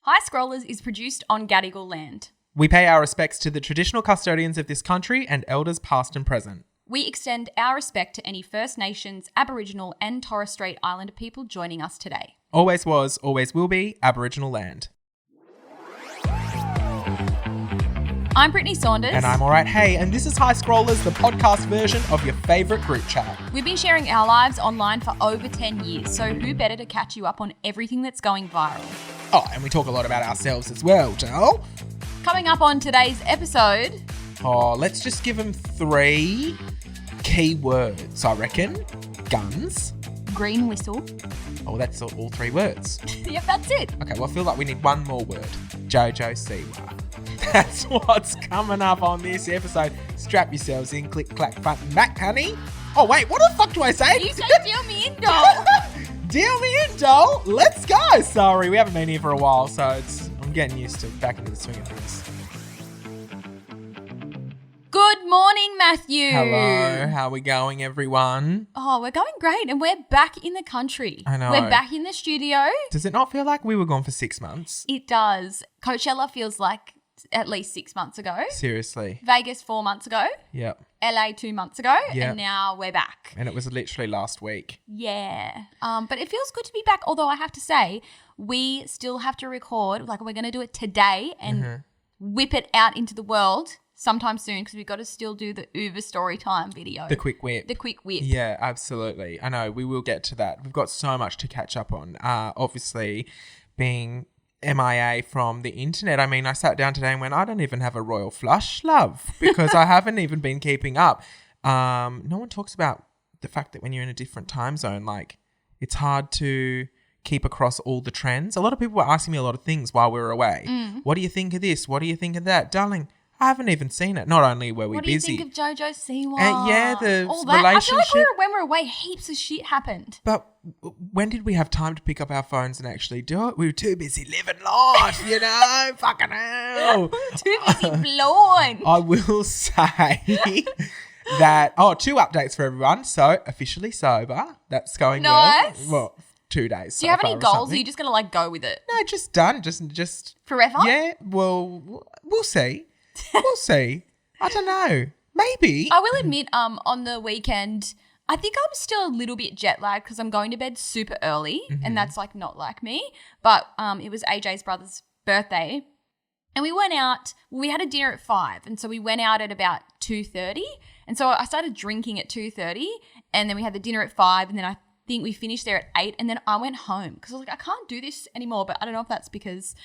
Hi Scrollers is produced on Gadigal land. We pay our respects to the traditional custodians of this country and elders past and present. We extend our respect to any First Nations, Aboriginal and Torres Strait Islander people joining us today. Always was, always will be Aboriginal land. I'm Brittney Saunders. And I'm alright. Hey, and this is Hi Scrollers, the podcast version of your favourite group chat. We've been sharing our lives online for over 10 years, so who better to catch you up on everything that's going viral? Oh, and we talk a lot about ourselves as well, Joel. Coming up on today's episode... Oh, let's just give them 3 key words, I reckon. Guns. Green whistle. Oh, that's all 3 words. Yep, that's it. Okay, well, I feel like we need one more word. Jojo Siwa. That's what's coming up on this episode. Strap yourselves in, click, clack, button, back, honey. Oh, wait, what the fuck do I say? You say deal me in, doll. Deal me in, doll. Let's go. Sorry, we haven't been here for a while, so I'm getting used to back into the swing of things. Good morning, Matthew. Hello, how are we going, everyone? Oh, we're going great, and we're back in the country. I know. We're back in the studio. Does it not feel like we were gone for 6 months? It does. Coachella feels like at least 6 months ago. Seriously. Vegas 4 months ago. Yep. LA 2 months ago. Yep. And now we're back. And it was literally last week. Yeah. But it feels good to be back, although I have to say, we still have to record, like we're going to do it today and whip it out into the world sometime soon because we've got to still do the Uber story time video. The quick whip. The quick whip. Yeah, absolutely. I know, we will get to that. We've got so much to catch up on. Obviously, being MIA from the internet. I mean, I sat down today and went, I don't even have a royal flush, love, because I haven't even been keeping up. No one talks about the fact that when you're in a different time zone, like, it's hard to keep across all the trends. A lot of people were asking me a lot of things while we were away. What do you think of this? What do you think of that? Darling, I haven't even seen it. Not only were we busy. What do you think of Jojo Siwa? Yeah, the all that. relationship. I feel like when we were away, heaps of shit happened. But when did we have time to pick up our phones and actually do it? We were too busy living life, you know? Fucking hell. Too busy blowing. I will say that, 2 updates for everyone. So, officially sober. That's going nice. Well, 2 days. Do you have any goals? Or are you just going to go with it? No, just done. Just forever? Yeah, well, we'll see. We'll see. I don't know. Maybe. I will admit, on the weekend, I think I'm still a little bit jet lagged because I'm going to bed super early and that's like not like me. But it was AJ's brother's birthday and we went out. We had a dinner at 5 and so we went out at about 2:30. And so I started drinking at 2:30 and then we had the dinner at 5 and then I think we finished there at 8 and then I went home because I was like, I can't do this anymore. But I don't know if that's because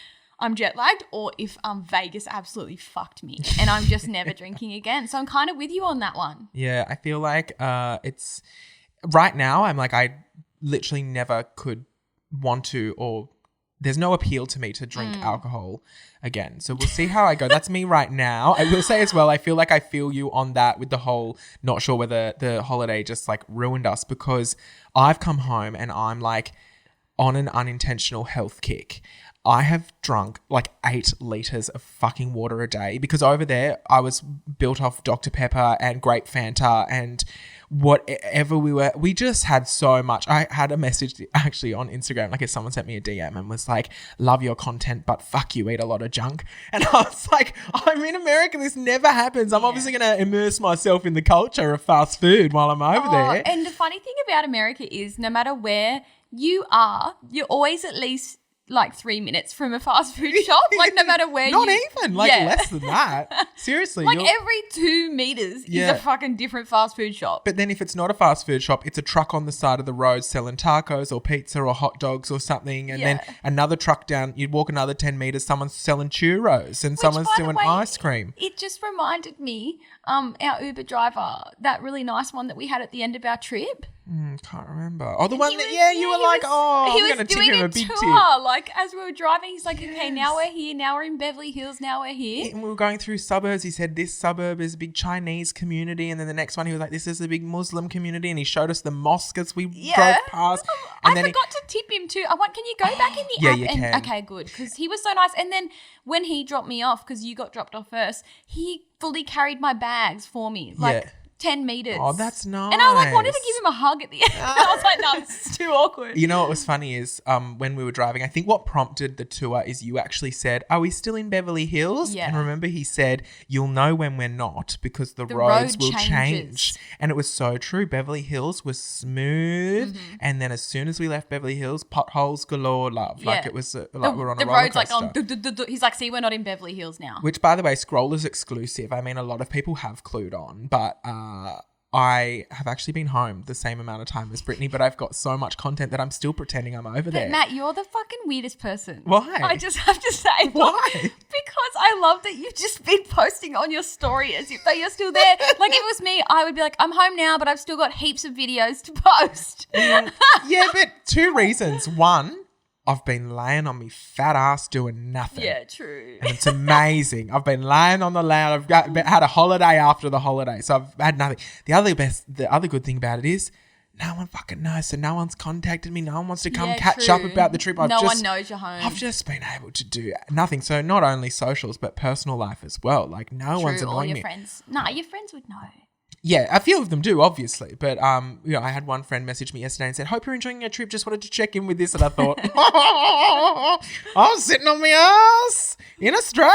I'm jet lagged or if Vegas absolutely fucked me and I'm just never drinking again. So I'm kind of with you on that one. Yeah, I feel like it's right now I'm like I literally never could want to or there's no appeal to me to drink alcohol again. So we'll see how I go. That's me right now. I will say as well, I feel like I feel you on that with the whole not sure whether the holiday just like ruined us because I've come home and I'm like on an unintentional health kick. I have drunk like 8 litres of fucking water a day because over there I was built off Dr. Pepper and grape Fanta and whatever we just had so much. I had a message actually on Instagram, like if someone sent me a DM and was like, love your content, but fuck you, eat a lot of junk. And I was like, I'm in America. This never happens. I'm obviously going to immerse myself in the culture of fast food while I'm over there. And the funny thing about America is no matter where you are, you're always at least like 3 minutes from a fast food shop, like no matter where Not even, less than that. Seriously. Like every 2 meters is a fucking different fast food shop. But then if it's not a fast food shop, it's a truck on the side of the road selling tacos or pizza or hot dogs or something. And then another truck down, you'd walk another 10 meters, someone's selling churros and someone's doing ice cream. It just reminded me, our Uber driver, that really nice one that we had at the end of our trip. Can't remember. Oh, the one that, you were like, I'm going to tip him a big tip. Like, as we were driving, he's like, okay, now we're here. Now we're in Beverly Hills. Now we're here. And we were going through suburbs. He said this suburb is a big Chinese community. And then the next one, he was like, this is a big Muslim community. And he showed us the mosque as we drove past. And I forgot to tip him too. Can you go back in the app? You can. Okay, good. Because he was so nice. And then when he dropped me off, because you got dropped off first, he fully carried my bags for me. 10 meters. Oh, that's nice. And I like wanted to give him a hug at the end. I was like, no, this is too awkward. You know what was funny is when we were driving, I think what prompted the tour is you actually said, are we still in Beverly Hills? Yeah. And remember he said, you'll know when we're not because the roads will change. And it was so true. Beverly Hills was smooth. And then as soon as we left Beverly Hills, potholes galore, love. Yeah. Like it was like we were on a the roller road's coaster. like, he's like, see, we're not in Beverly Hills now. Which, by the way, Scroller's exclusive. I mean, a lot of people have clued on, but I have actually been home the same amount of time as Brittney, but I've got so much content that I'm still pretending I'm over there. Matt, you're the fucking weirdest person. Why? I just have to say. Why? Because I love that you've just been posting on your story as if though you're still there. Like if it was me, I would be like, I'm home now, but I've still got heaps of videos to post. Yeah, but 2 reasons. One, I've been laying on me fat ass doing nothing. Yeah, true. And it's amazing. I've been laying on the lounge. Had a holiday after the holiday, so I've had nothing. The other good thing about it is no one fucking knows. So no one's contacted me. No one wants to come catch up about the trip. No one knows you're home. I've just been able to do nothing. So not only socials, but personal life as well. Like no one's annoying all your me. friends. Nah, your friends would know. Yeah, a few of them do, obviously. But, you know, I had one friend message me yesterday and said, hope you're enjoying your trip. Just wanted to check in with this. And I thought, I was sitting on my ass in Australia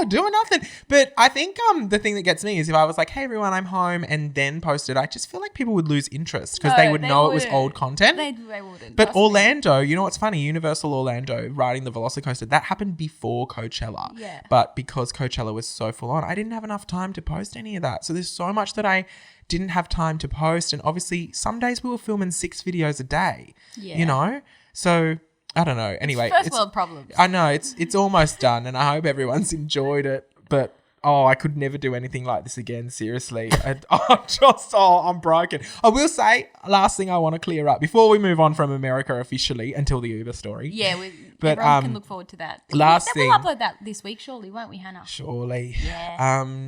doing nothing. But I think the thing that gets me is if I was like, hey, everyone, I'm home and then posted, I just feel like people would lose interest because they would know it was old content. They wouldn't. But Orlando, you know what's funny? Universal Orlando, riding the Velocicoaster, that happened before Coachella. Yeah. But because Coachella was so full on, I didn't have enough time to post any of that. So there's so much that I didn't have time to post. And obviously some days we were filming 6 videos a day, you know? So I don't know. Anyway, it's first world problems. I know it's almost done and I hope everyone's enjoyed it. But I could never do anything like this again. Seriously. I'm broken. I will say last thing I want to clear up before we move on from America officially until the Uber story. Yeah. Everyone can look forward to that. Last thing. We'll upload that this week surely, won't we, Hannah? Surely. Yeah.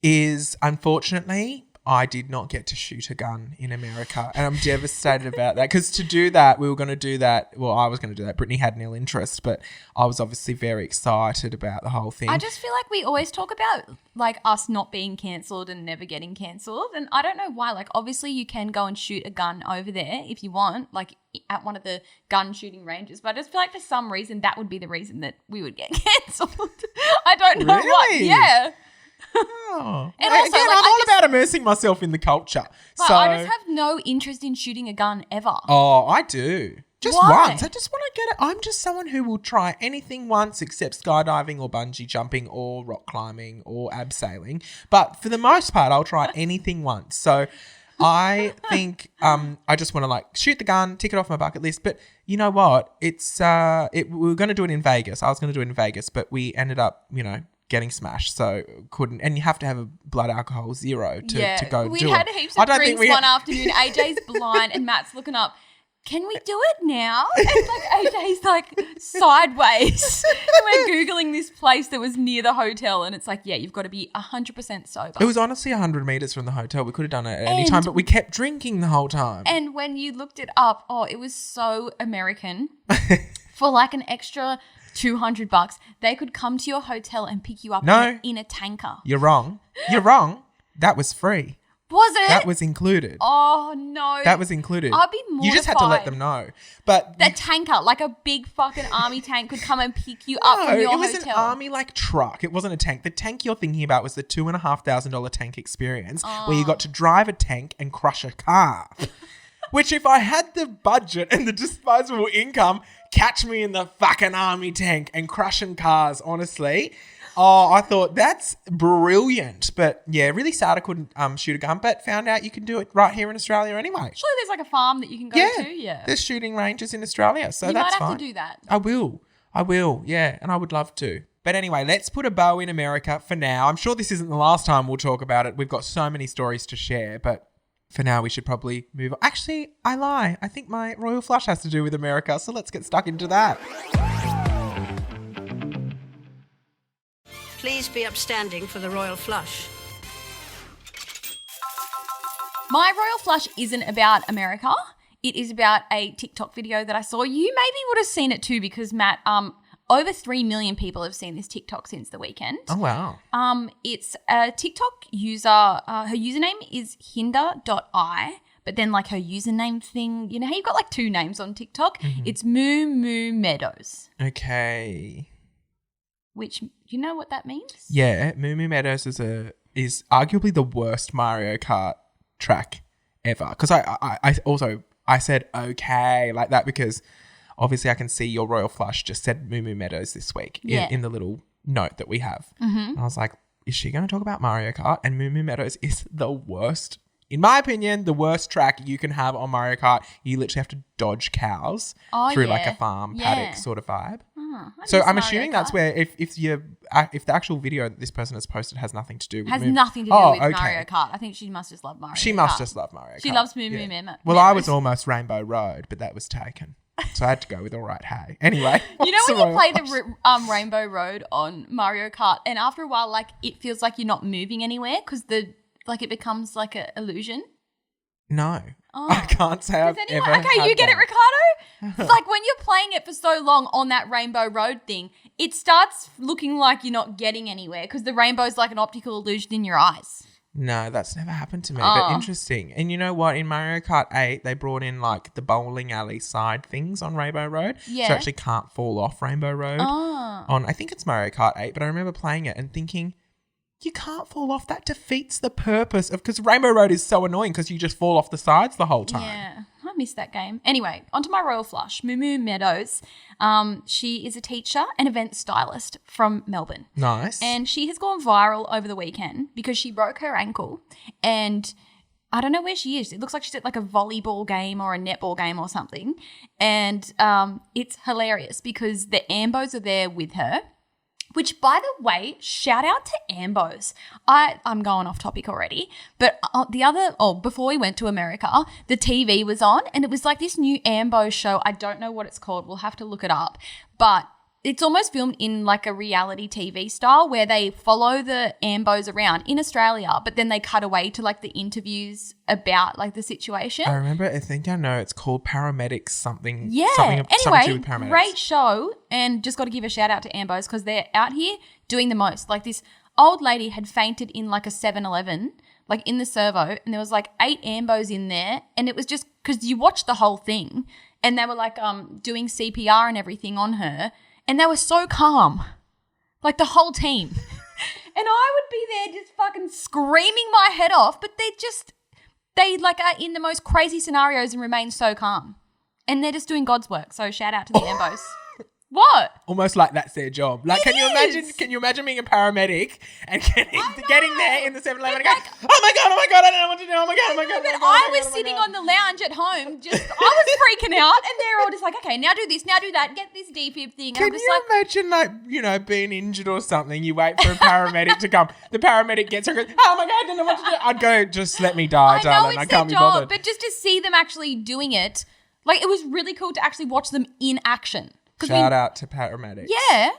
Is unfortunately I did not get to shoot a gun in America and I'm devastated about that because to do that, we were going to do that. Well, I was going to do that. Brittney had nil interest, but I was obviously very excited about the whole thing. I just feel like we always talk about like us not being cancelled and never getting cancelled. And I don't know why. Like obviously you can go and shoot a gun over there if you want, like at one of the gun shooting ranges. But I just feel like for some reason that would be the reason that we would get cancelled. I don't know what. Yeah. Oh. And also, again, I'm all about immersing myself in the culture. So I just have no interest in shooting a gun ever. Oh, I do. Just Why? once. I just want to get it. I'm just someone who will try anything once except skydiving or bungee jumping or rock climbing or abseiling. But for the most part, I'll try anything once. So I think I just want to like shoot the gun, tick it off my bucket list. But you know what? We were going to do it in Vegas. I was going to do it in Vegas, but we ended up, getting smashed, so couldn't. And you have to have a blood alcohol 0 to go do it. We had heaps of drinks one afternoon. AJ's blind and Matt's looking up. Can we do it now? And like AJ's like sideways. And we're Googling this place that was near the hotel and it's like, yeah, you've got to be 100% sober. It was honestly 100 meters from the hotel. We could have done it at any time, but we kept drinking the whole time. And when you looked it up, it was so American. For like an extra $200, they could come to your hotel and pick you up in a tanker. You're wrong. You're wrong. That was free. Was it? That was included. Oh, no. That was included. I'd be mortified. You just had to let them know. But the tanker, like a big fucking army tank could come and pick you up from your hotel. It was an army like truck. It wasn't a tank. The tank you're thinking about was the $2,500 tank experience where you got to drive a tank and crush a car. Which if I had the budget and the disposable income, catch me in the fucking army tank and crushing cars, honestly. I thought that's brilliant. But yeah, really sad I couldn't shoot a gun, but found out you can do it right here in Australia anyway. Surely there's like a farm that you can go to. Yeah. There's shooting ranges in Australia, so that's fine. You might have to do that. I will, yeah, and I would love to. But anyway, let's put a bow in America for now. I'm sure this isn't the last time we'll talk about it. We've got so many stories to share, but for now, we should probably move on. Actually, I lie. I think my royal flush has to do with America, so let's get stuck into that. Please be upstanding for the royal flush. My royal flush isn't about America. It is about a TikTok video that I saw. You maybe would have seen it too because, Matt, over 3 million people have seen this TikTok since the weekend. Oh, wow. It's a TikTok user. Her username is hinder.I, but then like her username thing, you know how you've got like 2 names on TikTok? It's Moo Moo Meadows. Okay. Which, do you know what that means? Yeah, Moo Moo Meadows is arguably the worst Mario Kart track ever. Because I said okay like that because obviously I can see your Royal Flush just said Moo Moo Meadows this week in the little note that we have. And I was like, is she going to talk about Mario Kart? And Moo Moo Meadows is the worst, in my opinion, the worst track you can have on Mario Kart. You literally have to dodge cows through like a farm paddock sort of vibe. So I'm assuming that's where if the actual video that this person has posted has nothing to do with nothing to do with Mario Kart. I think she must just love Mario Kart. She must just love Mario Kart. She loves Moo Moo Meadows. Well, I was almost Rainbow Road, but that was taken. So I had to go with All Right Hey. Anyway. You know when you play the Rainbow Road on Mario Kart and after a while like it feels like you're not moving anywhere because it becomes like an illusion? No. I can't say I've ever Okay, you get it, Ricardo? Like when you're playing it for so long on that Rainbow Road thing, it starts looking like you're not getting anywhere because the rainbow's like an optical illusion in your eyes. No, that's never happened to me, but interesting. And you know what? In Mario Kart 8, they brought in like the bowling alley side things on Rainbow Road. Yeah. So actually can't fall off Rainbow Road on, I think it's Mario Kart 8, but I remember playing it and thinking, you can't fall off. That defeats the purpose of, because Rainbow Road is so annoying because you just fall off the sides the whole time. Yeah, I missed that game. Anyway, onto my Royal Flush, Moo Moo Meadows. She is a teacher and event stylist from Melbourne. Nice. And she has gone viral over the weekend because she broke her ankle and I don't know where she is. It looks like she's at like a volleyball game or a netball game or something. And it's hilarious because the Ambos are there with her. Which, by the way, shout out to Ambos. I'm going off topic already, but before we went to America, the TV was on and it was like this new Ambos show. I don't know what it's called. We'll have to look it up. But it's almost filmed in like a reality TV style where they follow the Ambos around in Australia, but then they cut away to like the interviews about like the situation. I remember, I know it's called Paramedics something. Yeah. Something to do with paramedics. Great show. And just got to give a shout out to Ambos because they're out here doing the most. Like this old lady had fainted in like a 7-Eleven, like in the servo, and there was like 8 Ambos in there. And it was just because you watched the whole thing and they were like doing CPR and everything on her. And they were so calm, like the whole team. And I would be there just fucking screaming my head off, but they like are in the most crazy scenarios and remain so calm. And they're just doing God's work. So shout out to the Ambos. What? Almost like that's their job. Like, can you imagine being a paramedic and getting there in the 7-Eleven and going, oh my God, I don't know what to do. Oh my God. But I was sitting on the lounge at home, I was freaking out and they're all just like, okay, now do this, now do that, get this defib thing. And can you imagine like, you know, being injured or something, you wait for a paramedic to come, the paramedic gets her and goes, oh my God, I don't know what to do. I'd go, just let me die, darling. I can't be bothered. But just to see them actually doing it, like it was really cool to actually watch them in action. Shout out to paramedics. Yeah.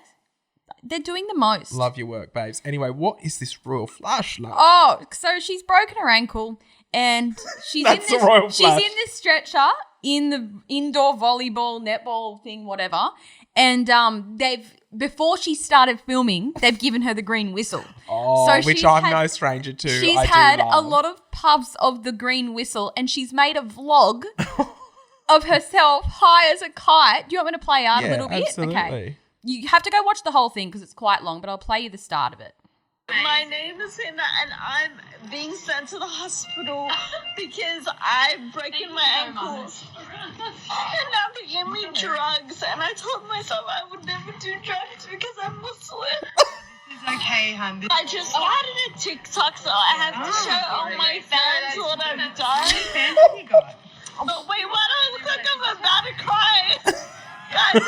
They're doing the most. Love your work, babes. Anyway, what is this Royal Flush like? Oh, so she's broken her ankle and she's in this stretcher in the indoor volleyball, netball thing, whatever. And before she started filming, they've given her the green whistle. Oh, so which I'm no stranger to. She's had a lot of puffs of the green whistle and she's made a vlog of herself high as a kite. Do you want me to play out a little bit? Absolutely. Okay. You have to go watch the whole thing because it's quite long, but I'll play you the start of it. My name is Hina and I'm being sent to the hospital because I've broken my ankle. And now they gave me drugs and I told myself I would never do drugs because I'm Muslim. It's okay, hon. I just started a TikTok so I have to show all my fans what I've done. How many fans have you got? But wait, why do I look like I'm about to cry? Guys,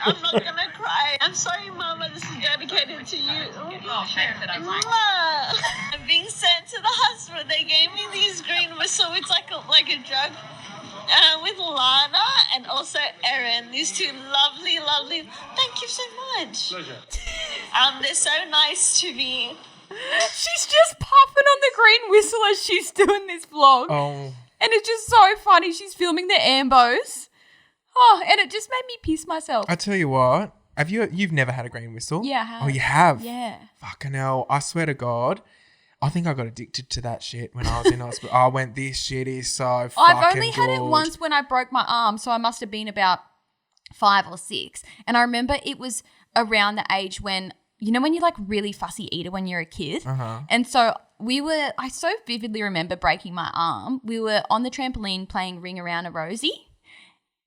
I'm not gonna cry. I'm sorry, Mama, this is dedicated to you. Oh, thanks that I'm like. I'm being sent to the hospital. They gave me these green whistle. It's like a drug. With Lana and also Erin, these two lovely. Thank you so much. Pleasure. They're so nice to me. She's just puffing on the green whistle as she's doing this vlog. Oh. And it's just so funny. She's filming the Ambos. Oh, and it just made me piss myself. I tell you what, You've never had a green whistle? Yeah, I have. Oh, you have? Yeah. Fucking hell. I swear to God. I think I got addicted to that shit when I was in hospital. I went, this shit is so fucking I've only had it good. once when I broke my arm, so I must have been about 5 or 6. And I remember it was around the age when, you know, when you're like really fussy eater when you're a kid. And so I so vividly remember breaking my arm. We were on the trampoline playing Ring Around a Rosie.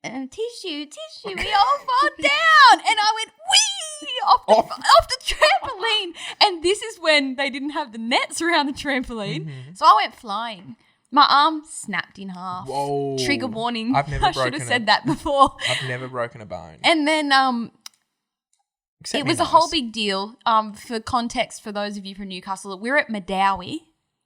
And tissue, we all fall down. And I went, whee, off the trampoline. And this is when they didn't have the nets around the trampoline. So I went flying. My arm snapped in half. Whoa. Trigger warning. I've never I should broken have it. said that before. I've never broken a bone. And then Except it me was a nose. whole big deal. For context, for those of you from Newcastle, we're at Medowie.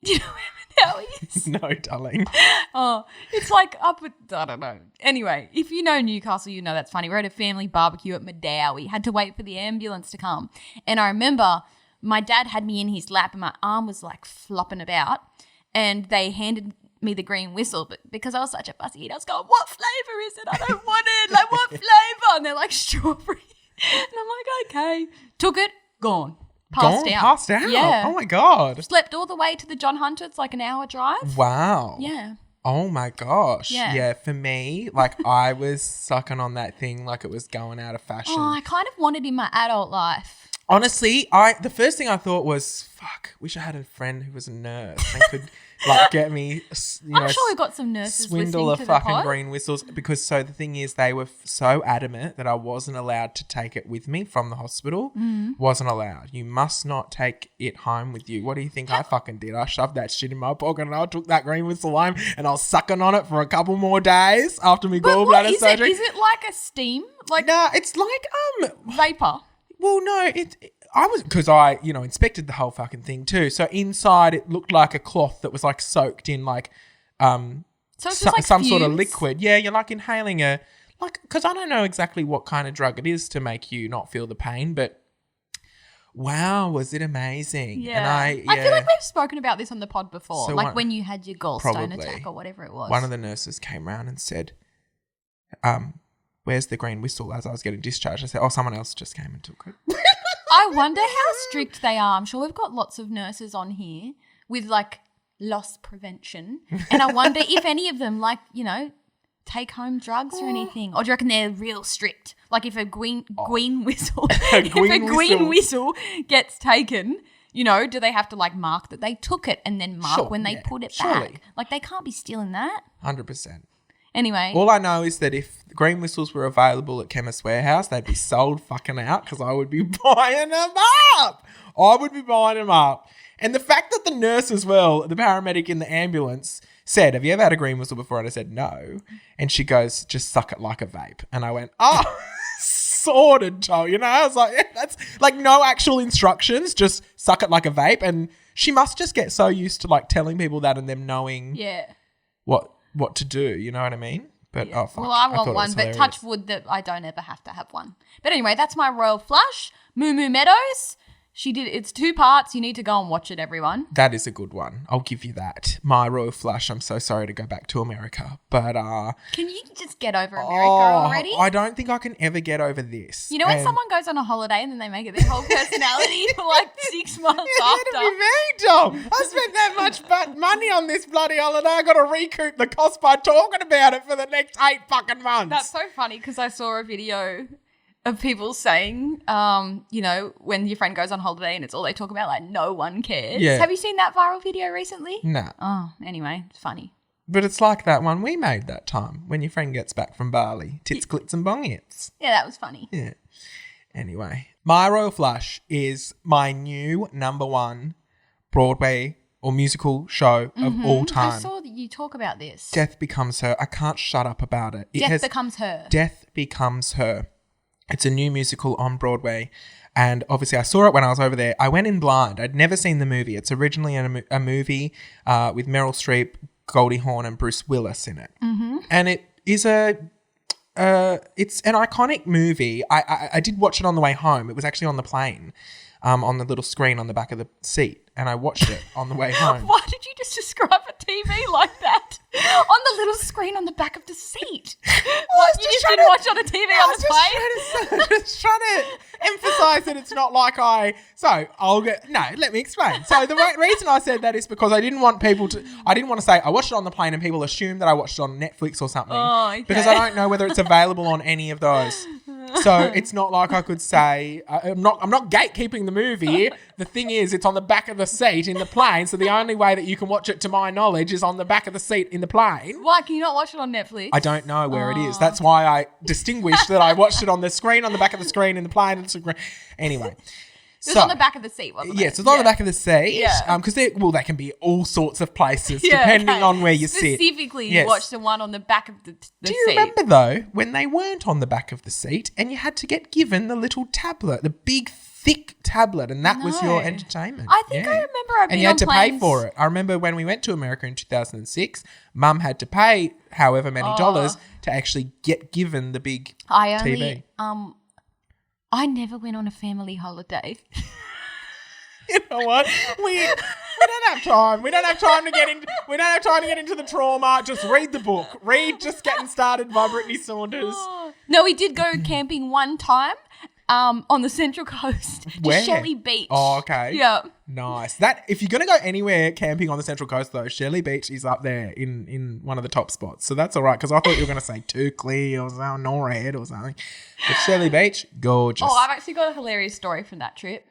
Do you know where Medowie is? No, darling. Oh, it's like up at, I don't know. Anyway, if you know Newcastle, you know that's funny. We're at a family barbecue at Medowie. Had to wait for the ambulance to come. And I remember my dad had me in his lap and my arm was like flopping about. And they handed me the green whistle, but because I was such a fussy eater, I was going, what flavour is it? I don't want it. Like, what flavour? And they're like, strawberry. And I'm like, okay. Took it, gone. Passed out. Yeah. Oh, my God. Slept all the way to the John Hunter. It's like an hour drive. Wow. Yeah. Oh, my gosh. Yeah. For me, like, I was sucking on that thing like it was going out of fashion. Oh, I kind of wanted in my adult life. Honestly, the first thing I thought was, fuck, wish I had a friend who was a nurse and could like get me, I'm sure we've got some nurses swindle listening a to the fucking pod. green whistles. Because so the thing is, they were so adamant that I wasn't allowed to take it with me from the hospital. Wasn't allowed. You must not take it home with you. What do you think I fucking did? I shoved that shit in my pocket and I took that green whistle home and I was sucking on it for a couple more days after my But what gallbladder is surgery. it? Is it like a steam? Like Nah, it's like vapor? well, no, I was, because I, inspected the whole fucking thing too. So inside it looked like a cloth that was like soaked in like, So it's just like some sort of fumes? liquid. Yeah, you're like inhaling because I don't know exactly what kind of drug it is to make you not feel the pain, but wow, was it amazing. Yeah. And I feel like we've spoken about this on the pod before, So like when you had your gallstone probably. attack or whatever it was. One of the nurses came round and said, where's the green whistle? As I was getting discharged, I said, oh, someone else just came and took it. I wonder how strict they are. I'm sure we've got lots of nurses on here with like loss prevention. And I wonder if any of them take home drugs or anything. Or do you reckon they're real strict? Like if a green whistle whistle gets taken, do they have to like mark that they took it and then mark Sure, when they yeah, put it surely. back? Like they can't be stealing that. 100%. Anyway. All I know is that if green whistles were available at Chemist Warehouse, they'd be sold fucking out because I would be buying them up. And the fact that the nurse as well, the paramedic in the ambulance, said, have you ever had a green whistle before? And I said, no. And she goes, just suck it like a vape. And I went, oh, sorted, Joe. I was like, yeah, that's like no actual instructions, just suck it like a vape. And she must just get so used to like telling people that and them knowing what to do, you know what I mean? But oh fuck. Well, I want thought it one, was but hilarious. touch wood that I don't ever have to have one. But anyway, that's my royal flush. Moo Moo Meadows. It's 2 parts. You need to go and watch it, everyone. That is a good one. I'll give you that. My royal flush. I'm so sorry to go back to America, but Can you just get over America already? I don't think I can ever get over this. You know when And- someone goes on a holiday and then they make it their whole personality for like 6 months It'd after? be me, Tom. I spent that much money on this bloody holiday. I got to recoup the cost by talking about it for the next 8 fucking months. That's so funny because I saw a video of people saying, when your friend goes on holiday and it's all they talk about, like no one cares. Yeah. Have you seen that viral video recently? Nah. Oh, anyway, it's funny. But it's like that one we made that time when your friend gets back from Bali. Tits, glits and bong hits. Yeah, that was funny. Yeah. Anyway, my royal flush is my new number 1 Broadway or musical show of all time. I saw that you talk about this. Death Becomes Her. I can't shut up about it. Death Becomes Her. Death Becomes Her. It's a new musical on Broadway. And obviously I saw it when I was over there. I went in blind. I'd never seen the movie. It's originally a movie with Meryl Streep, Goldie Hawn and Bruce Willis in it. Mm-hmm. And it is it's an iconic movie. I did watch it on the way home. It was actually on the plane, on the little screen on the back of the seat. And I watched it on the way home. Why did you just describe it to TV like that on the little screen on the back of the seat. What, you just didn't watch on a TV on the plane? Just trying to emphasize that it's not like let me explain. So the reason I said that is because I didn't want to say I watched it on the plane and people assume that I watched it on Netflix or something. Oh, okay. Because I don't know whether it's available on any of those. So it's not like I could say I'm not gatekeeping the movie. The thing is, it's on the back of the seat in the plane. So the only way that you can watch it, to my knowledge, is on the back of the seat in the plane. Why can you not watch it on Netflix? I don't know where it is. That's why I distinguished that I watched it on the screen, on the back of the screen in the plane. Anyway. It was on the back of the seat, wasn't it? Yes, it was on the back of the seat. Yeah. Because they can be all sorts of places depending on where you sit. Specifically, you watched the one on the back of the seat. Do you remember, though, when they weren't on the back of the seat and you had to get given the little tablet, the big, thick tablet, and that was your entertainment? I think I remember I've been and you had on to planes. pay for it. I remember when we went to America in 2006, Mum had to pay however many dollars to actually get given the big TV. I never went on a family holiday. You know what? We don't have time. We don't have time to get into the trauma. Just read the book. Read Just Getting Started by Brittney Saunders. No, we did go camping one time on the Central Coast to Where? Shelley Beach. Oh, okay. Yeah. Nice. That if you're gonna go anywhere camping on the Central Coast, though, Shelley Beach is up there in one of the top spots. So that's all right, because I thought you were gonna say Toukley or something, Norhead or something. But Shelley Beach, gorgeous. Oh, I've actually got a hilarious story from that trip.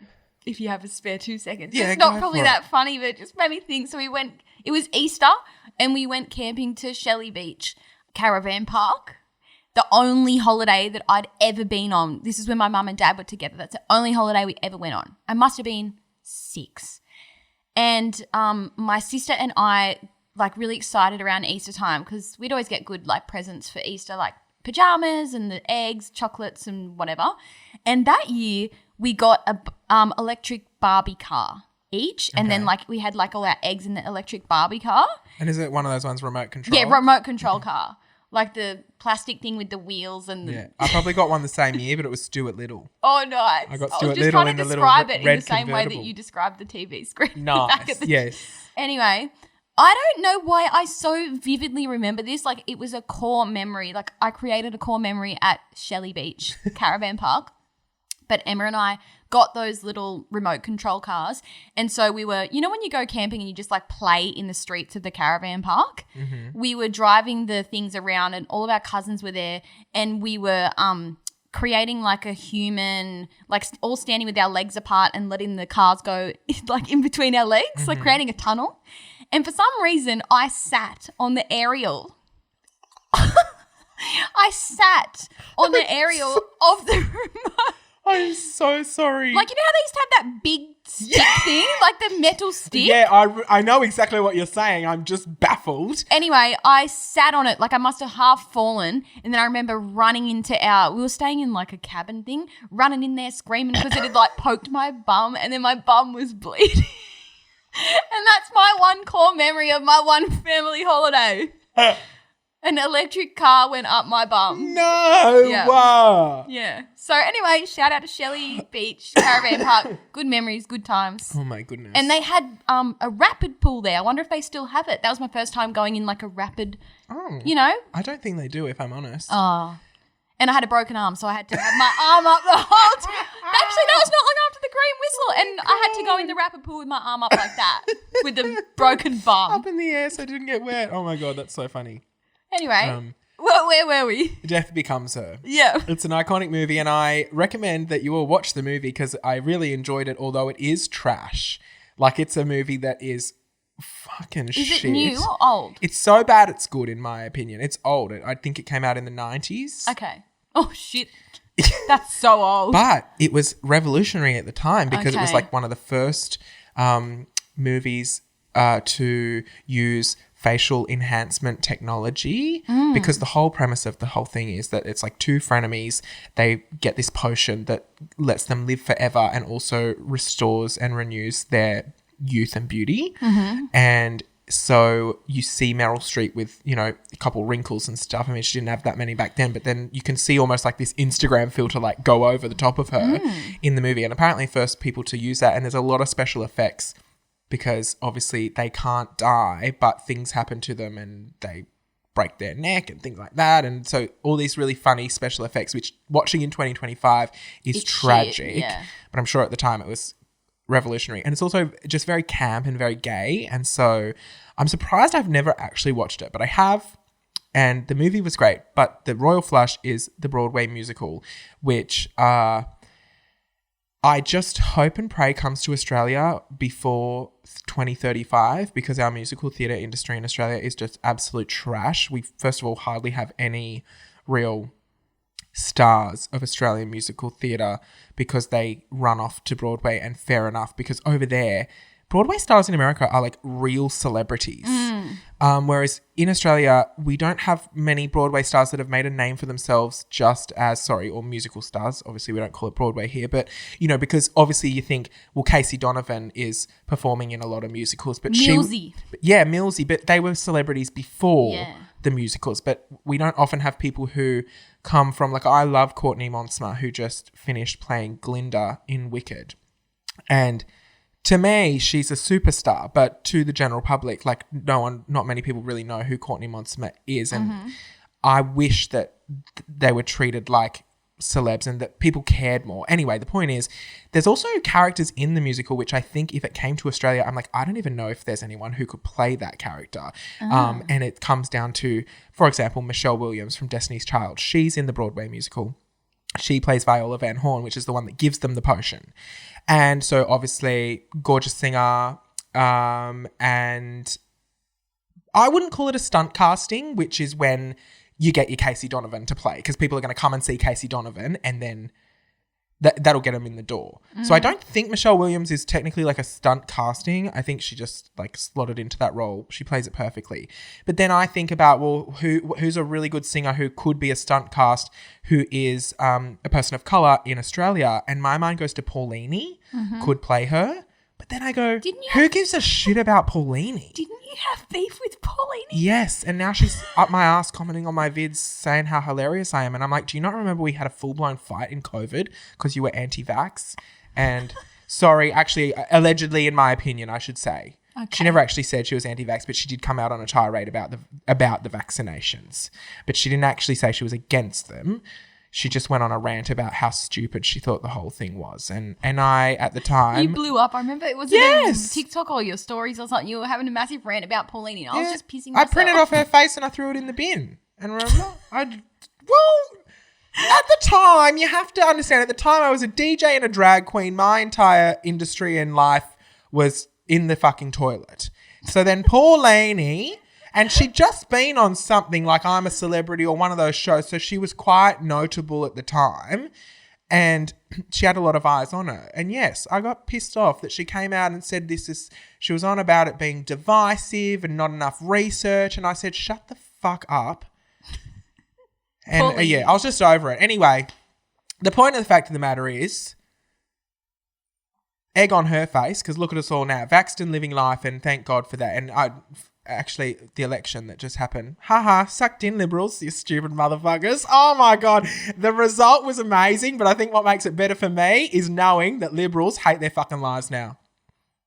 If you have a spare 2 seconds. Yeah, it's not go probably for that funny, but it just made me think. So it was Easter, and we went camping to Shelley Beach Caravan Park. The only holiday that I'd ever been on. This is when my mum and dad were together. That's the only holiday we ever went on. I must have been 6. And my sister and I, really excited around Easter time, because we'd always get good, presents for Easter, like pajamas and the eggs, chocolates and whatever. And that year we got a electric Barbie car each. And then we had all our eggs in the electric Barbie car. And is it one of those ones remote control? Yeah, remote control car. Like the plastic thing with the wheels and the... Yeah, I probably got one the same year, but it was Stuart Little. Oh, nice. I got was Stuart just Little trying in to the little describe it in red the same way that convertible. you described the TV screen. Nice, yes. Anyway, I don't know why I so vividly remember this. It was a core memory. I created a core memory at Shelley Beach Caravan Park. But Emma and I got those little remote control cars. And so we were, when you go camping and you just play in the streets of the caravan park, we were driving the things around and all of our cousins were there, and we were creating a human, all standing with our legs apart and letting the cars go in between our legs, creating a tunnel. And for some reason, I sat on the aerial. I sat on the aerial of the remote. I'm so sorry. You know how they used to have that big stick thing? The metal stick? Yeah, I know exactly what you're saying. I'm just baffled. Anyway, I sat on it. I must have half fallen. And then I remember running into we were staying in a cabin thing, running in there screaming because it had poked my bum, and then my bum was bleeding. And that's my one core memory of my one family holiday. An electric car went up my bum. No. Yeah. Wow. Yeah. So anyway, shout out to Shelley Beach Caravan Park. Good memories, good times. Oh my goodness. And they had a rapid pool there. I wonder if they still have it. That was my first time going in a rapid, I don't think they do, if I'm honest. Oh. And I had a broken arm, so I had to have my arm up the whole time. Actually, that was not long after the green whistle. And I had to go in the rapid pool with my arm up like that with the broken bum. Up in the air so it didn't get wet. Oh my God, that's so funny. Anyway, where were we? Death Becomes Her. Yeah. It's an iconic movie, and I recommend that you all watch the movie because I really enjoyed it, although it is trash. It's a movie that is fucking shit. Is it new or old? It's so bad it's good, in my opinion. It's old. I think it came out in the 90s. Okay. Oh, shit. That's so old. But it was revolutionary at the time because it was Okay. one of the first movies to use facial enhancement technology, because the whole premise of the whole thing is that it's 2 frenemies. They get this potion that lets them live forever and also restores and renews their youth and beauty. And so you see Meryl Streep with, a couple wrinkles and stuff. I mean, she didn't have that many back then, but then you can see almost this Instagram filter go over the top of her in the movie. And apparently first people to use that, and there's a lot of special effects because obviously they can't die, but things happen to them and they break their neck and things like that. And so all these really funny special effects, which watching in 2025 is It's tragic. shit, yeah. But I'm sure at the time it was revolutionary. And it's also just very camp and very gay. And so I'm surprised I've never actually watched it, but I have. And the movie was great. But The Royal Flush is the Broadway musical, which I just hope and pray comes to Australia before 2035, because our musical theatre industry in Australia is just absolute trash. We, first of all, hardly have any real stars of Australian musical theatre because they run off to Broadway, and fair enough, because over there, Broadway stars in America are like real celebrities. Whereas in Australia, we don't have many Broadway stars that have made a name for themselves or musical stars. Obviously, we don't call it Broadway here, but, because obviously you think, well, Casey Donovan is performing in a lot of musicals, but Millsy. Millsy, but they were celebrities before the musicals. But we don't often have people who come from, like, I love Courtney Monsma, who just finished playing Glinda in Wicked. And to me, she's a superstar, but to the general public, like, not many people really know who Courtney Monsma is. And I wish that they were treated like celebs and that people cared more. Anyway, the point is, there's also characters in the musical, which I think if it came to Australia, I'm like, I don't even know if there's anyone who could play that character. And it comes down to, for example, Michelle Williams from Destiny's Child. She's in the Broadway musical. She plays Viola Van Horn, which is the one that gives them the potion. And so obviously gorgeous singer, and I wouldn't call it a stunt casting, which is when you get your Casey Donovan to play, because people are going to come and see Casey Donovan and then that'll get them in the door. So I don't think Michelle Williams is technically like a stunt casting. I think she just like slotted into that role. She plays it perfectly. But then I think about, well, who's a really good singer who could be a stunt cast, who is a person of colour in Australia, and my mind goes to Paulini, could play her. But then I go, who gives a shit about Paulini? Didn't you have beef with Paulini? Yes, and now she's up my ass commenting on my vids saying how hilarious I am. And I'm like, do you not remember we had a full-blown fight in COVID because you were anti-vax? And sorry, actually, allegedly, in my opinion, I should say. Okay. She never actually said she was anti-vax, but she did come out on a tirade about the vaccinations. But she didn't actually say she was against them. She just went on a rant about how stupid she thought the whole thing was. And I, at the time... You blew up. I remember it was either TikTok or your stories or something. You were having a massive rant about Paulini. And I was just pissing myself. I printed off her face and I threw it in the bin. And remember? At the time, you have to understand, at the time I was a DJ and a drag queen. My entire industry and life was in the fucking toilet. So then Paulini... And she'd just been on something like I'm a Celebrity or one of those shows. So she was quite notable at the time and she had a lot of eyes on her. And yes, I got pissed off that she came out and said she was on about it being divisive and not enough research. And I said, shut the fuck up. And I was just over it. Anyway, the point of the fact of the matter is, egg on her face, because look at us all now. Vaxxed and living life, and thank God for that. And actually, the election that just happened. Sucked in, Liberals, you stupid motherfuckers. Oh my God. The result was amazing, but I think what makes it better for me is knowing that Liberals hate their fucking lives now.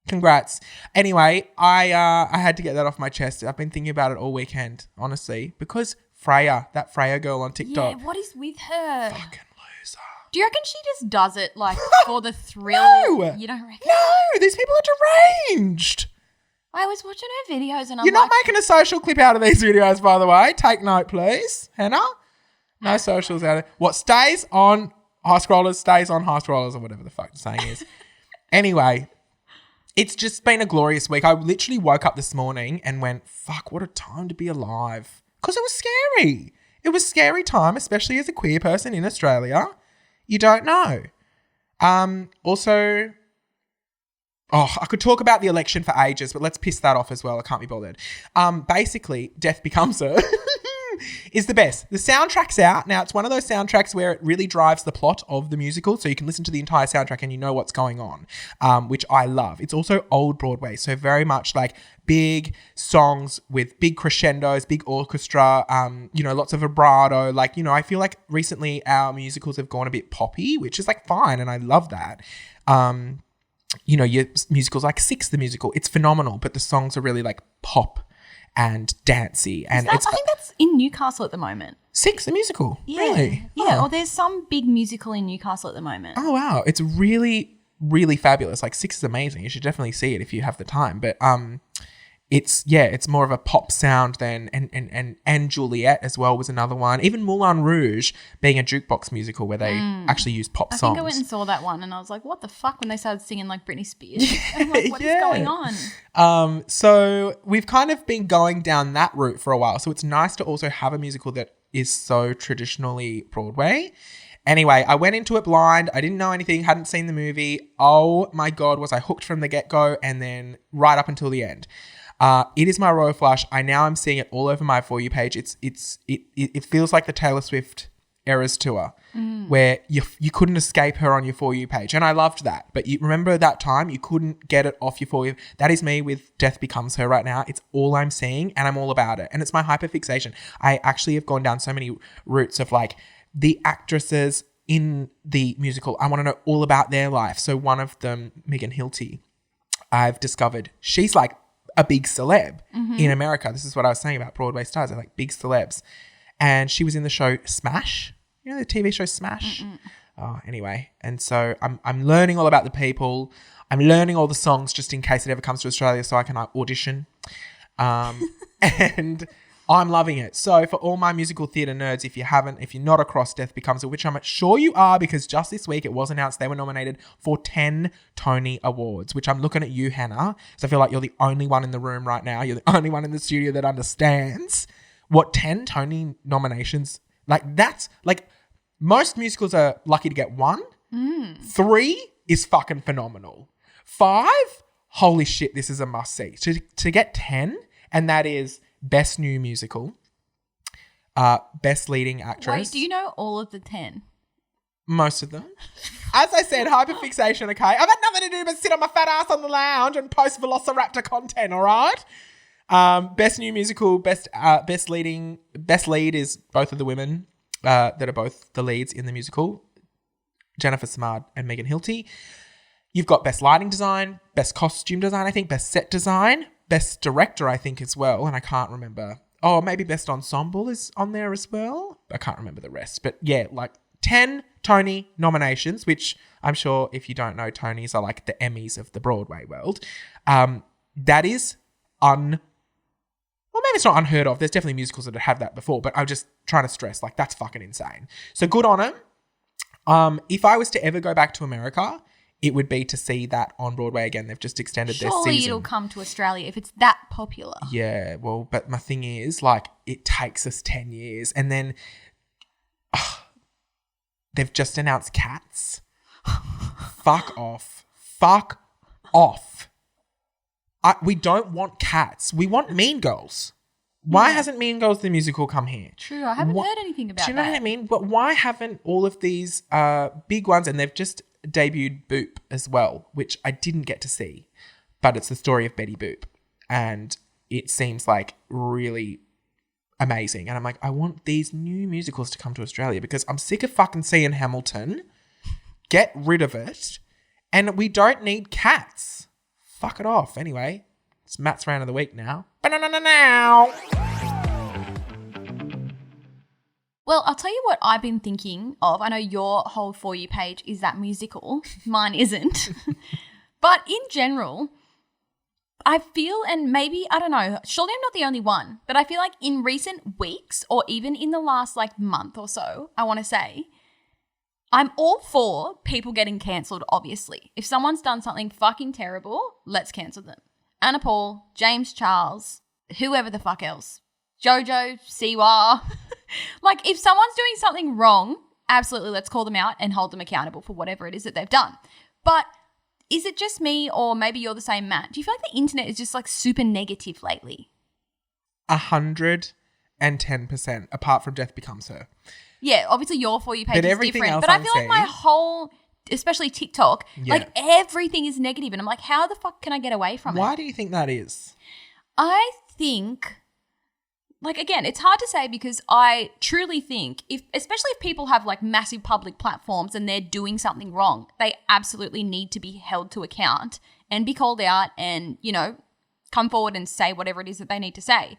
Congrats. Anyway, I had to get that off my chest. I've been thinking about it all weekend, honestly, because that Freya girl on TikTok. Yeah, what is with her? Fucking loser. Do you reckon she just does it like for the thrill? No. You don't reckon? No, these people are deranged. I was watching her videos and I'm You're not making a social clip out of these videos, by the way. Take note, please. Hannah? No socials out of it. What stays on high scrollers stays on high scrollers, or whatever the fuck the saying is. Anyway, it's just been a glorious week. I literally woke up this morning and went, fuck, what a time to be alive. Because it was scary. It was a scary time, especially as a queer person in Australia. You don't know. Also... I could talk about the election for ages, but let's piss that off as well. I can't be bothered. Basically, Death Becomes Her is the best. The soundtrack's out. Now, it's one of those soundtracks where it really drives the plot of the musical, so you can listen to the entire soundtrack and you know what's going on, which I love. It's also old Broadway, so very much like big songs with big crescendos, big orchestra, lots of vibrato. Like, I feel like recently our musicals have gone a bit poppy, which is like fine, and I love that. you know, your musicals like Six the Musical. It's phenomenal, but the songs are really like pop and dancey. And I think that's in Newcastle at the moment. Six the Musical? Really? Yeah, Oh. or there's some big musical in Newcastle at the moment. Oh, wow. It's really, really fabulous. Like Six is amazing. You should definitely see it if you have the time. But it's more of a pop sound than and Juliet as well was another one. Even Moulin Rouge being a jukebox musical where they actually use pop songs. I think I went and saw that one and I was like, what the fuck, when they started singing like Britney Spears. I'm like, what is going on? So we've kind of been going down that route for a while. So it's nice to also have a musical that is so traditionally Broadway. Anyway, I went into it blind. I didn't know anything, hadn't seen the movie. Oh my God, was I hooked from the get-go and then right up until the end. It is my royal flush. I now am seeing it all over my For You page. It feels like the Taylor Swift Eras tour where you couldn't escape her on your For You page. And I loved that. But you remember that time you couldn't get it off your For You. That is me with Death Becomes Her right now. It's all I'm seeing and I'm all about it. And it's my hyperfixation. I actually have gone down so many routes of like the actresses in the musical. I want to know all about their life. So one of them, Megan Hilty, I've discovered she's like a big celeb in America. This is what I was saying about Broadway stars. They're like big celebs. And she was in the show Smash. You know the TV show Smash? Oh, anyway. And so I'm learning all about the people. I'm learning all the songs just in case it ever comes to Australia so I can audition. And I'm loving it. So for all my musical theatre nerds, if you're not across Death Becomes Her, which I'm sure you are because just this week it was announced they were nominated for 10 Tony Awards, which I'm looking at you, Hannah, because I feel like you're the only one in the room right now. You're the only one in the studio that understands what 10 Tony nominations, like that's, like most musicals are lucky to get 1. 3 is fucking phenomenal. 5, holy shit, this is a must see. To get 10, and that is Best New Musical, Best Leading Actress. Wait, do you know all of the 10? Most of them. As I said, hyperfixation, okay? I've had nothing to do but sit on my fat ass on the lounge and post Velociraptor content, all right? Best New Musical, Best Lead is both of the women that are both the leads in the musical, Jennifer Samard and Megan Hilty. You've got Best Lighting Design, Best Costume Design, I think, Best Set Design, Best Director, I think, as well. And I can't remember. Oh, maybe Best Ensemble is on there as well. I can't remember the rest. But yeah, like 10 Tony nominations, which I'm sure if you don't know, Tonys are like the Emmys of the Broadway world. That is well, maybe it's not unheard of. There's definitely musicals that have that before, but I'm just trying to stress, like, that's fucking insane. So good on them. If I was to ever go back to America, it would be to see that on Broadway again. They've just extended their season. Surely it'll come to Australia if it's that popular. Yeah, well, but my thing is, like, it takes us 10 years. And then they've just announced Cats. Fuck off. Fuck off. We don't want Cats. We want Mean Girls. Why hasn't Mean Girls the musical come here? True, I haven't heard anything about that. Do you know what I mean? But why haven't all of these big ones, and they've just debuted Boop as well, which I didn't get to see, but it's the story of Betty Boop, and it seems like really amazing. And I'm like, I want these new musicals to come to Australia because I'm sick of fucking seeing Hamilton. Get rid of it, and we don't need Cats. Fuck it off. Anyway, it's Matt's round of the week now. Now. Well, I'll tell you what I've been thinking of. I know your whole For You page is that musical. Mine isn't. But in general, I feel, and maybe, I don't know, surely I'm not the only one, but I feel like in recent weeks or even in the last like month or so, I want to say, I'm all for people getting cancelled, obviously. If someone's done something fucking terrible, let's cancel them. Anna Paul, James Charles, whoever the fuck else. Jojo Siwa. Like, if someone's doing something wrong, absolutely, let's call them out and hold them accountable for whatever it is that they've done. But is it just me, or maybe you're the same, Matt? Do you feel like the internet is just like super negative lately? 110%, apart from Death Becomes Her. Yeah, obviously your For You page But is everything different. else But I I'm feel like my saying- whole, especially TikTok, Yeah. like everything is negative, and I'm like, how the fuck can I get away from it? Why do you think that is? I think like, again, it's hard to say because I truly think especially if people have like massive public platforms and they're doing something wrong, they absolutely need to be held to account and be called out and, you know, come forward and say whatever it is that they need to say.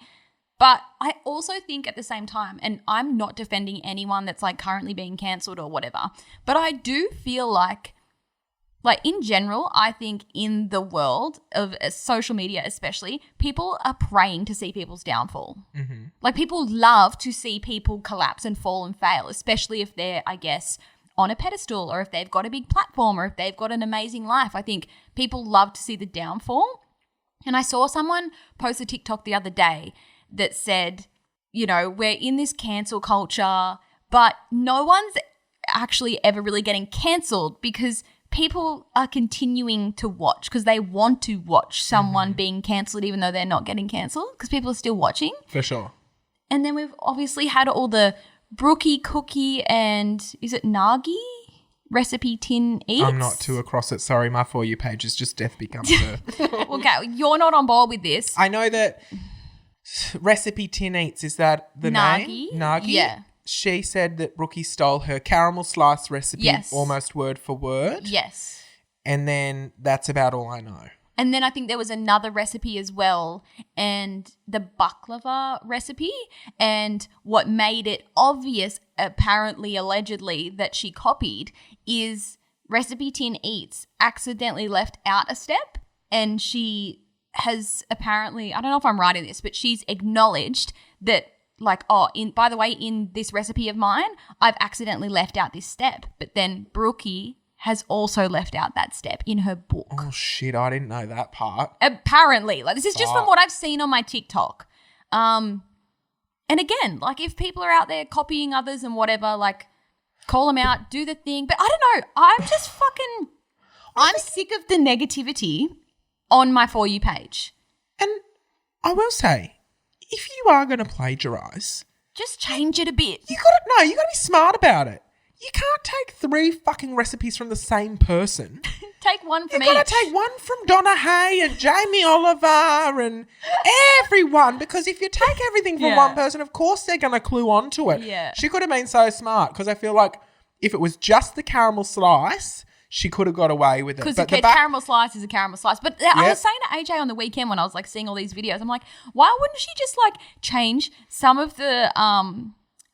But I also think at the same time, and I'm not defending anyone that's like currently being cancelled or whatever, but I do feel like in general, I think in the world of social media especially, people are praying to see people's downfall. Mm-hmm. Like people love to see people collapse and fall and fail, especially if they're, I guess, on a pedestal or if they've got a big platform or if they've got an amazing life. I think people love to see the downfall. And I saw someone post a TikTok the other day that said, you know, we're in this cancel culture, but no one's actually ever really getting cancelled because people are continuing to watch because they want to watch someone being cancelled even though they're not getting cancelled because people are still watching. For sure. And then we've obviously had all the Brookie cookie and is it Nagi recipe tin eats? I'm not too across it. Sorry, my For You page is just death becomes her. Okay, you're not on board with this. I know that recipe tin eats, is that the Nagi? name? Nagi? Yeah. She said that Brookie stole her caramel slice recipe Yes. almost word for word. Yes. And then that's about all I know. And then I think there was another recipe as well, and the baklava recipe. And what made it obvious, apparently, allegedly, that she copied is Recipe Tin Eats accidentally left out a step, and she has apparently, I don't know if I'm right in this, but she's acknowledged that like, by the way, in this recipe of mine, I've accidentally left out this step. But then Brookie has also left out that step in her book. Oh, shit. I didn't know that part. Apparently. Like, this is just from what I've seen on my TikTok. And again, like, if people are out there copying others and whatever, like, call them out, do the thing. But I don't know. I'm just I'm sick of the negativity on my For You page. And I will say, if you are going to plagiarise, just change it a bit. you got to be smart about it. You can't take 3 fucking recipes from the same person. Take one from each. You got to take one from Donna Hay and Jamie Oliver and everyone, because if you take everything from one person, of course they're going to clue on to it. Yeah. She could have been so smart, because I feel like if it was just the caramel slice, she could have got away with it. Because caramel slice is a caramel slice. But I was saying to AJ on the weekend when I was like seeing all these videos, I'm like, why wouldn't she just like change some of the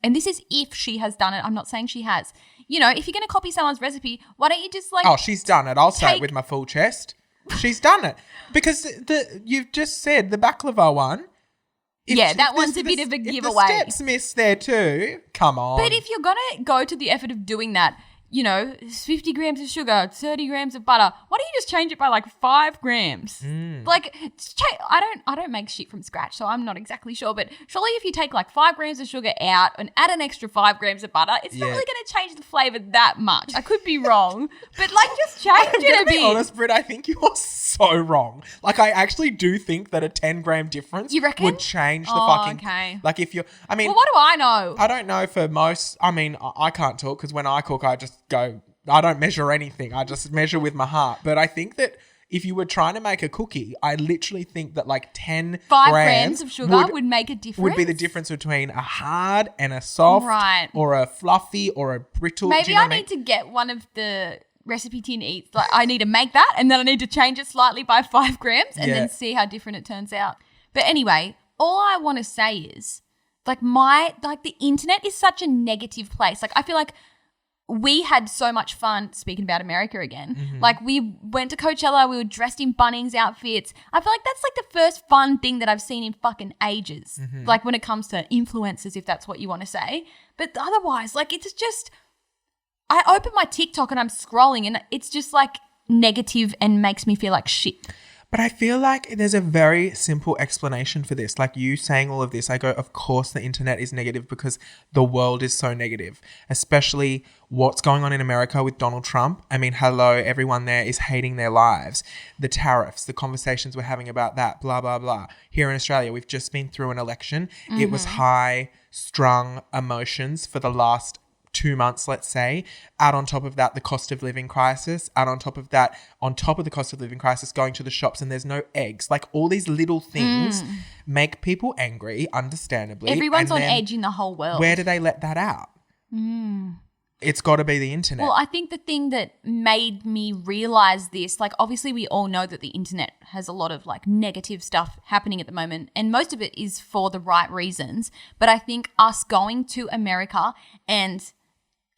and this is if she has done it. I'm not saying she has. You know, if you're going to copy someone's recipe, why don't you just like... Oh, she's done it. I'll say it with my full chest. She's done it. Because you've just said the baklava one. That one's a bit of a giveaway. If the steps missed there too, come on. But if you're going to go to the effort of doing that, you know, 50 grams of sugar, 30 grams of butter, why don't you just change it by like 5 grams? Like, I don't make shit from scratch, so I'm not exactly sure. But surely if you take like 5 grams of sugar out and add an extra 5 grams of butter, it's not really going to change the flavour that much. I could be wrong, but like just change it a bit. To be honest, Britt, I think you are so wrong. Like, I actually do think that a 10-gram difference would change the fucking... Okay. Like, if you're... I mean... Well, what do I know? I don't know for most... I mean, I can't talk because when I cook, I just go... I don't measure anything. I just measure with my heart. But I think that if you were trying to make a cookie, I literally think that like 10 5 grams of sugar would make a difference. Would be the difference between a hard and a soft, right, or a fluffy or a brittle. Maybe I need to get one of the Recipe Tin Eats. Like, I need to make that and then I need to change it slightly by 5 grams and then see how different it turns out. But anyway, all I want to say is like the internet is such a negative place. Like, I feel like we had so much fun, speaking about America again. Mm-hmm. Like, we went to Coachella, we were dressed in Bunnings outfits. I feel like that's like the first fun thing that I've seen in fucking ages. Mm-hmm. Like, when it comes to influencers, if that's what you want to say. But otherwise, like, it's just, I open my TikTok and I'm scrolling and it's just like negative and makes me feel like shit. But I feel like there's a very simple explanation for this. Like, you saying all of this, I go, of course the internet is negative because the world is so negative, especially what's going on in America with Donald Trump. I mean, hello, everyone there is hating their lives. The tariffs, the conversations we're having about that, blah, blah, blah. Here in Australia, we've just been through an election. Mm-hmm. It was high-strung emotions for the last 2 months, let's say, add on top of that the cost of living crisis, add on top of that, on top of the cost of living crisis, going to the shops and there's no eggs. Like all these little things make people angry, understandably. Everyone's And on then edge in the whole world. Where do they let that out? It's got to be the internet. Well, I think the thing that made me realize this, like obviously we all know that the internet has a lot of like negative stuff happening at the moment, and most of it is for the right reasons. But I think us going to America and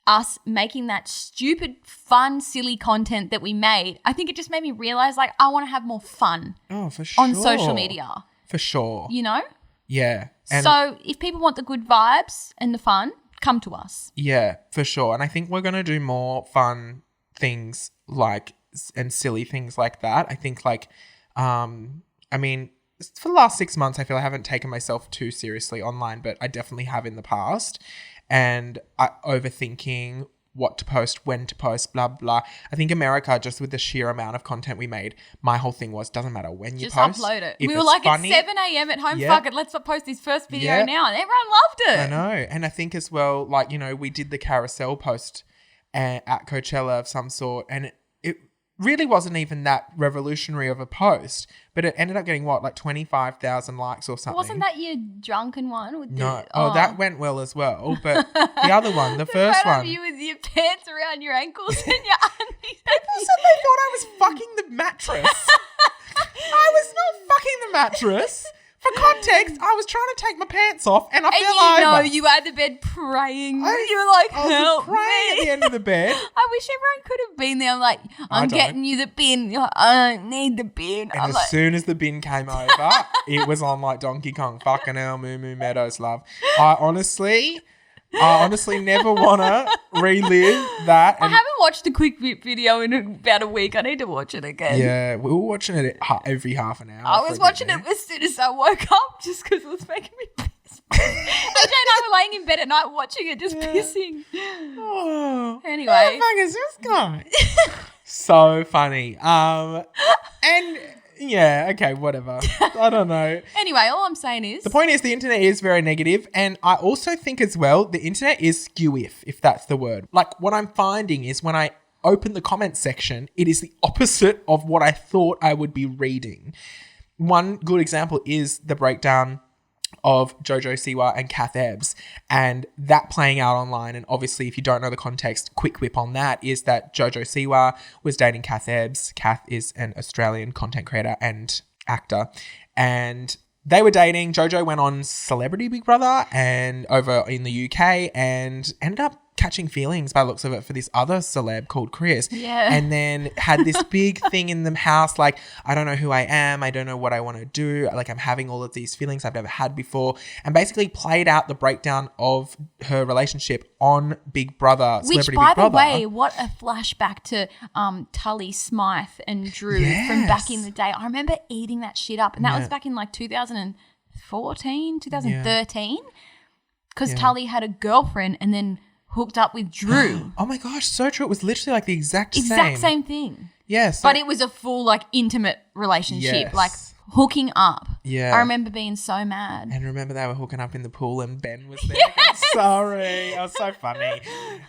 us making that stupid, fun, silly content that we made, I think it just made me realize like I want to have more fun for sure. on social media. For sure. You know? Yeah. And so if people want the good vibes and the fun, come to us. yeah, for sure. And I think we're going to do more fun things like and silly things like that. I think like, I mean, for the last 6 months, I feel I haven't taken myself too seriously online, but I definitely have in the past. And overthinking what to post, when to post, blah, blah. I think America, just with the sheer amount of content we made, my whole thing was, doesn't matter when you Just post. upload it. If We were it's like, funny, it's 7 a.m. at home. Yeah. Fuck it. Let's post this first video Yeah. now. And everyone loved it. I know. And I think as well, like, you know, we did the carousel post at Coachella of some sort, and it really wasn't even that revolutionary of a post, but it ended up getting like 25,000 likes or something. Wasn't that your drunken one? With No. The, Oh, that went well as well. But the other one, the first photo one. of you with your pants around your ankles and your undies. People said they thought I was fucking the mattress. I was not fucking the mattress. For context, I was trying to take my pants off and I And fell you over. know you were at the bed praying. You were like, I was help praying me. at the end of the bed. I wish everyone could have been there. I'm like, I'm don't. getting you the bin. You're like, I don't need the bin. And I'm as like, soon as the bin came over, it was on like Donkey Kong. Fucking hell, Moo Moo Meadows, love. I honestly never want to relive that. I haven't watched the quick bit video in about a week. I need to watch it again. Yeah, we were watching it every half an hour. I was watching it as soon as I woke up just because it was making me piss. AJ and I were laying in bed at night watching it, just pissing. Oh, Anyway. who the fuck is this guy? So funny. And yeah, okay, whatever. I don't know. Anyway, all I'm saying is... The point is the internet is very negative, and I also think as well the internet is skew-if that's the word. Like what I'm finding is when I open the comments section, it is the opposite of what I thought I would be reading. One good example is the breakdown of Jojo Siwa and Kath Ebbs, and that playing out online. And obviously, if you don't know the context, quick whip on that is that Jojo Siwa was dating Kath Ebbs. Kath is an Australian content creator and actor, and they were dating. Jojo went on Celebrity Big Brother and over in the UK and ended up catching feelings by the looks of it for this other celeb called Chris. Yeah. And then had this big thing in the house like, I don't know who I am. I don't know what I want to do. Like I'm having all of these feelings I've never had before. And basically played out the breakdown of her relationship on Big Brother, Which, Celebrity by Big the Brother. way, what a flashback to Tully, Smythe and Drew from back in the day. I remember eating that shit up. And that was back in like 2014, 2013. Because Tully had a girlfriend and then hooked up with Drew. Oh my gosh, so true. It was literally like the exact Same thing. Yes. But it was a full like intimate relationship, Yes. like hooking up. Yeah. I remember being so mad. And remember they were hooking up in the pool and Ben was there. Sorry. That was so funny.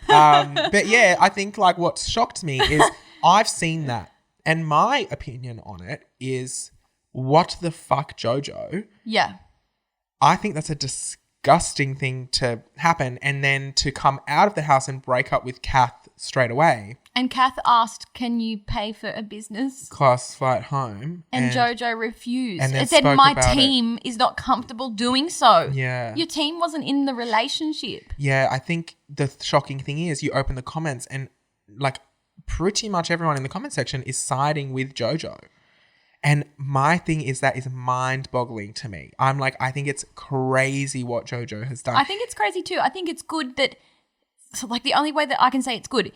But yeah, I think like what shocked me is I've seen that. And my opinion on it is what the fuck, Jojo? Yeah. I think that's a disgusting thing to happen, and then to come out of the house and break up with Kath straight away. And Kath asked, can you pay for a business? Class flight home. And Jojo refused. and then It said, spoke my about team is not comfortable doing so. Yeah. Your team wasn't in the relationship. Yeah, I think the shocking thing is you open the comments and like pretty much everyone in the comment section is siding with Jojo. And my thing is that is mind-boggling to me. I'm like, I think it's crazy what Jojo has done. I think it's crazy too. I think it's good that, so like the only way that I can say it's good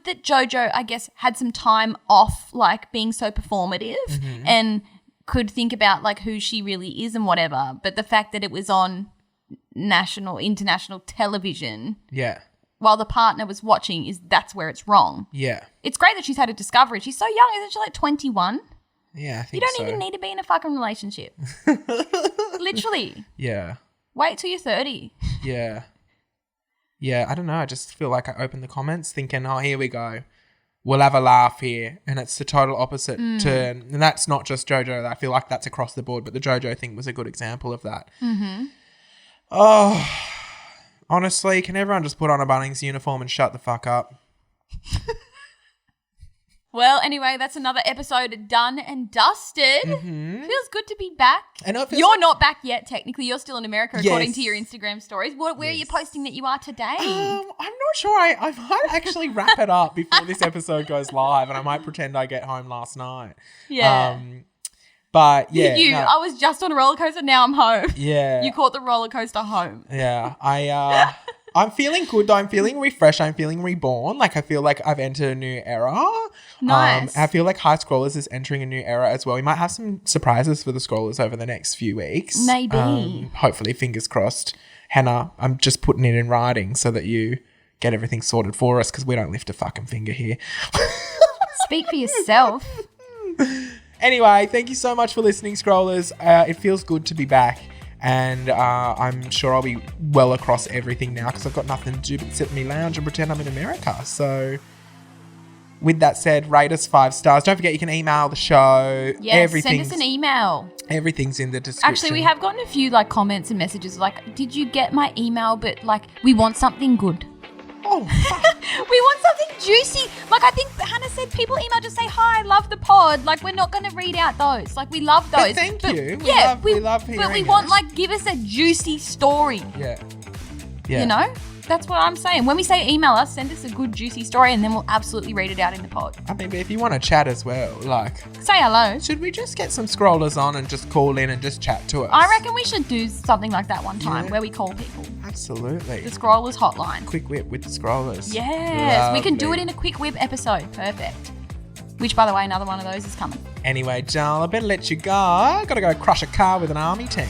that Jojo, I guess, had some time off like being so performative and could think about like who she really is and whatever. But the fact that it was on international television Yeah. while the partner was watching that's where it's wrong. Yeah. It's great that she's had a discovery. She's so young. Isn't she like 21? Yeah, I think You don't so. even need to be in a fucking relationship. Literally. Yeah. Wait till you're 30. Yeah. yeah, I don't know. I just feel like I opened the comments thinking, oh, here we go. We'll have a laugh here. And it's the total opposite to, and that's not just JoJo. I feel like that's across the board, but the JoJo thing was a good example of that. Mm-hmm. Oh, honestly, can everyone just put on a Bunnings uniform and shut the fuck up? Well, anyway, that's another episode done and dusted. Mm-hmm. Feels good to be back. I know it feels You're not back yet, technically. You're still in America, according Yes. to your Instagram stories. Where are you posting that you are today? I'm not sure. I might actually wrap it up before this episode goes live, and I might pretend I get home last night. Yeah. But yeah, I was just on a roller coaster. Now I'm home. yeah, You caught the roller coaster home. yeah. I'm feeling good though. I'm feeling refreshed. I'm feeling reborn. Like I feel like I've entered a new era. Nice. I feel like High Scrollers is entering a new era as well. We might have some surprises for the Scrollers over the next few weeks. Maybe. Hopefully, fingers crossed. Hannah, I'm just putting it in writing so that you get everything sorted for us because we don't lift a fucking finger here. Speak for yourself. Anyway, thank you so much for listening, Scrollers. It feels good to be back. And I'm sure I'll be well across everything now because I've got nothing to do but sit in my lounge and pretend I'm in America. So with that said, rate us 5 stars. Don't forget you can email the show. Yes, send us an email. Everything's in the description. Actually, we have gotten a few like comments and messages like, did you get my email? But like, we want something good. Oh, fuck. We want something juicy. Like I think Hannah said, people email just say, hi, love the pod. Like we're not going to read out those. Like we love those. But thank you. Yeah, we love hearing But we it. want like, give us a juicy story. Yeah. You know? That's what I'm saying. When we say email us, send us a good juicy story and then we'll absolutely read it out in the pod. I mean, but if you want to chat as well, like, Say hello. should we just get some Scrollers on and just call in and just chat to us? I reckon we should do something like that one time Yeah. where we call people. Absolutely. The Scrollers hotline. Quick whip with the Scrollers. Yes, we can do it Lovely. in a quick whip episode. Perfect. Which, by the way, another one of those is coming. Anyway, Jal, I better let you go. Gotta go crush a car with an army tank.